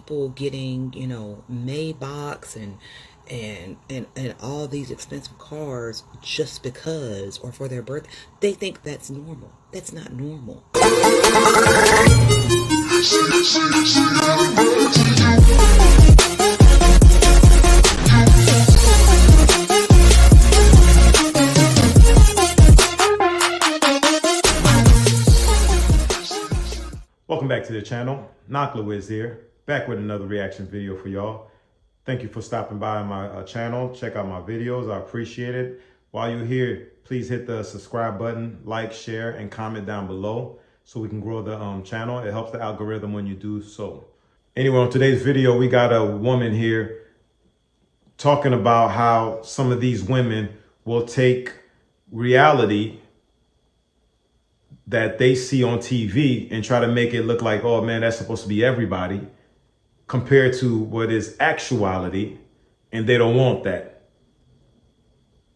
people getting, Maybachs and all these expensive cars just because or for their birthday, they think that's normal. That's not normal. Welcome back to the channel. Knocklewiz here, back with another reaction video for y'all. Thank you for stopping by my channel. Check out my videos. I appreciate it. While you're here, please hit the subscribe button, like, share, and comment down below so we can grow the channel. It helps the algorithm when you do so. Anyway, on today's video, we got a woman here talking about how some of these women will take reality that they see on TV and try to make it look like, oh man, that's supposed to be everybody, compared to what is actuality, and they don't want that.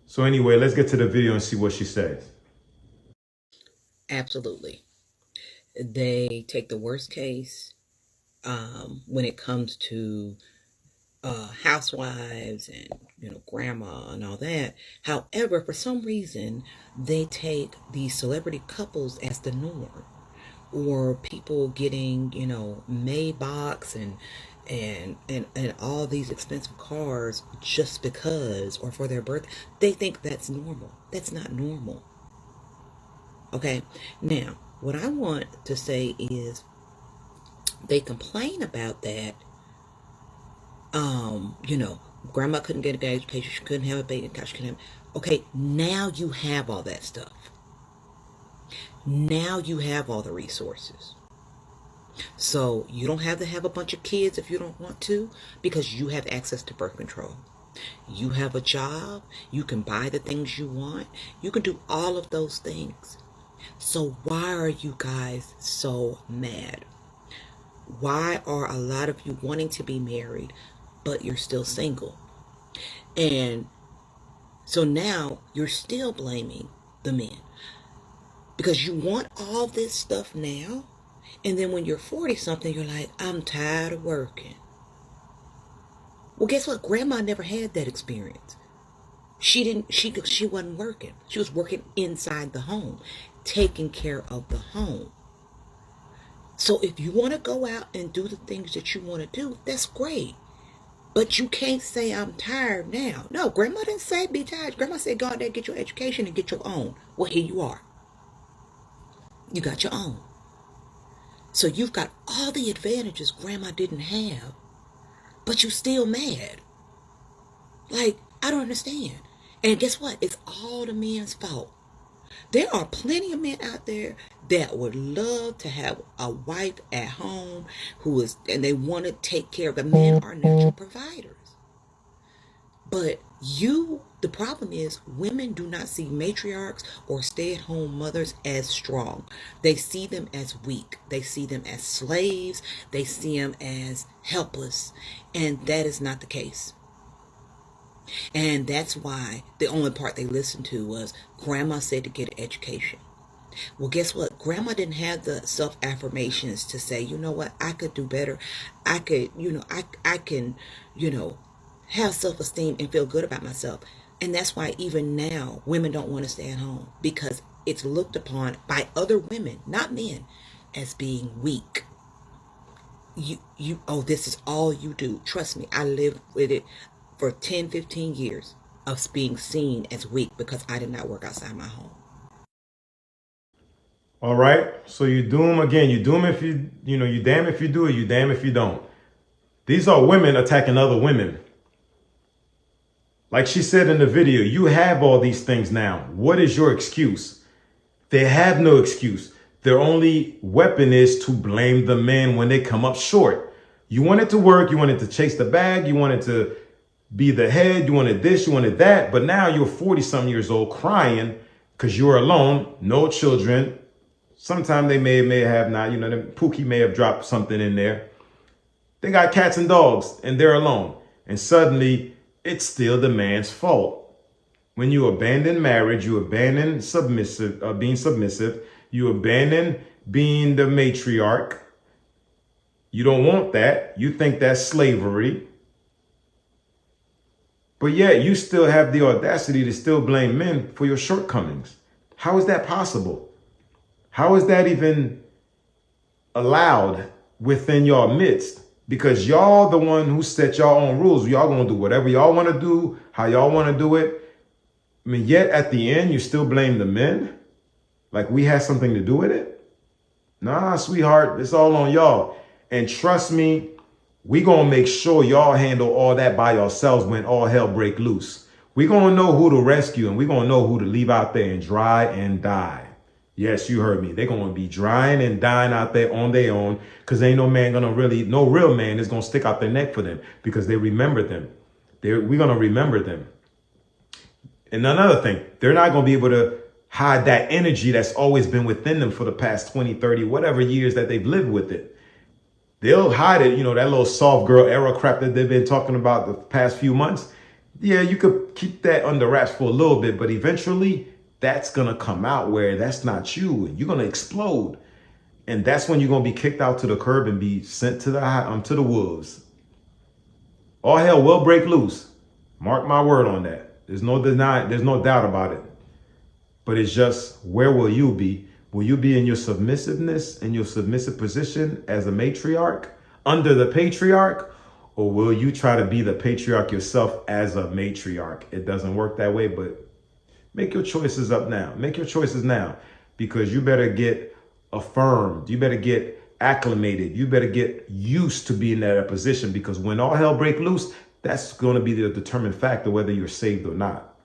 So anyway, let's get to the video and see what she says. Absolutely. They take the worst case when it comes to housewives and grandma and all that. However, for some reason, they take these celebrity couples as the norm, or people getting Maybachs and all these expensive cars just because or for their birthday. They think that's normal. That's not normal. Okay, now what I want to say is they complain about that. Grandma couldn't get a good education, she couldn't have a baby, she couldn't have. Okay, now you have all that stuff. Now you have all the resources. So you don't have to have a bunch of kids if you don't want to, because you have access to birth control. You have a job, you can buy the things you want, you can do all of those things. So why are you guys so mad? Why are a lot of you wanting to be married, but you're still single? And so now you're still blaming the men because you want all this stuff now. And then when you're 40 something, you're like, I'm tired of working. Well, guess what? Grandma never had that experience. She wasn't working. She was working inside the home, taking care of the home. So if you want to go out and do the things that you want to do, that's great. But you can't say I'm tired now. No, Grandma didn't say be tired. Grandma said go out there, get your education, and get your own. Well, here you are. You got your own. So you've got all the advantages Grandma didn't have, but you still mad. Like, I don't understand. And guess what? It's all the men's fault. There are plenty of men out there that would love to have a wife at home and they want to take care of the men are natural providers. But the problem is women do not see matriarchs or stay-at-home mothers as strong. They see them as weak. They see them as slaves. They see them as helpless. And that is not the case. And that's why the only part they listened to was Grandma said to get an education. Well, guess what? Grandma didn't have the self-affirmations to say, you know what, I could do better. I could, I can, have self-esteem and feel good about myself. And that's why even now women don't want to stay at home, because it's looked upon by other women, not men, as being weak. This is all you do. Trust me, I lived with it for 10, 15 years of being seen as weak because I did not work outside my home. All right, so you do them again. You do them if you damn if you do it, you damn if you don't. These are women attacking other women. Like she said in the video, you have all these things now. What is your excuse? They have no excuse. Their only weapon is to blame the men when they come up short. You wanted to work, you wanted to chase the bag, you wanted to be the head, you wanted this, you wanted that, but now you're 40-some years old crying because you're alone, no children. Sometime they may have not, Pookie may have dropped something in there. They got cats and dogs and they're alone. And suddenly it's still the man's fault. When you abandon marriage, you abandon being submissive, you abandon being the matriarch. You don't want that. You think that's slavery. But yet you still have the audacity to still blame men for your shortcomings. How is that possible? How is that even allowed within y'all midst? Because y'all the one who set y'all own rules. Y'all gonna do whatever y'all want to do, how y'all want to do it. I mean, yet at the end, you still blame the men? Like we had something to do with it? Nah, sweetheart, it's all on y'all. And trust me, we gonna make sure y'all handle all that by yourselves when all hell break loose. We gonna know who to rescue and we gonna know who to leave out there and dry and die. Yes, you heard me. They're gonna be drying and dying out there on their own because ain't no man gonna really, no real man is gonna stick out their neck for them because they remember them. We're gonna remember them. And another thing, they're not gonna be able to hide that energy that's always been within them for the past 20, 30, whatever years that they've lived with it. They'll hide it, that little soft girl era crap that they've been talking about the past few months. Yeah, you could keep that under wraps for a little bit, but eventually that's gonna come out where that's not you, and you're gonna explode, and that's when you're gonna be kicked out to the curb and be sent to the wolves. All hell will break loose. Mark my word on that. There's no doubt about it. But it's just, where will you be? Will you be in your submissiveness, in your submissive position as a matriarch under the patriarch? Or will you try to be the patriarch yourself as a matriarch? It doesn't work that way, but make your choices up now. Make your choices now, because you better get affirmed. You better get acclimated. You better get used to being in that position, because when all hell break loose, that's going to be the determined factor whether you're saved or not.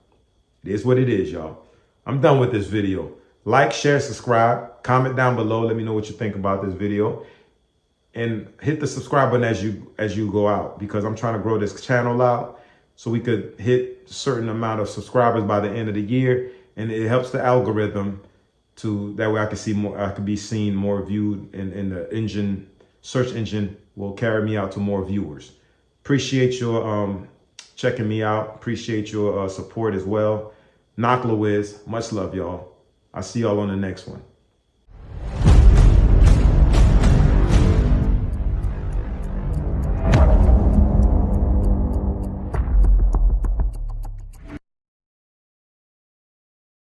It is what it is, y'all. I'm done with this video. Like, share, subscribe, comment down below. Let me know what you think about this video, and hit the subscribe button as you go out, because I'm trying to grow this channel out so we could hit a certain amount of subscribers by the end of the year, and it helps the algorithm to that way I can see more. I could be seen more, viewed, in the search engine will carry me out to more viewers. Appreciate your checking me out. Appreciate your support as well. Knock Louise, much love, y'all. I'll see y'all on the next one.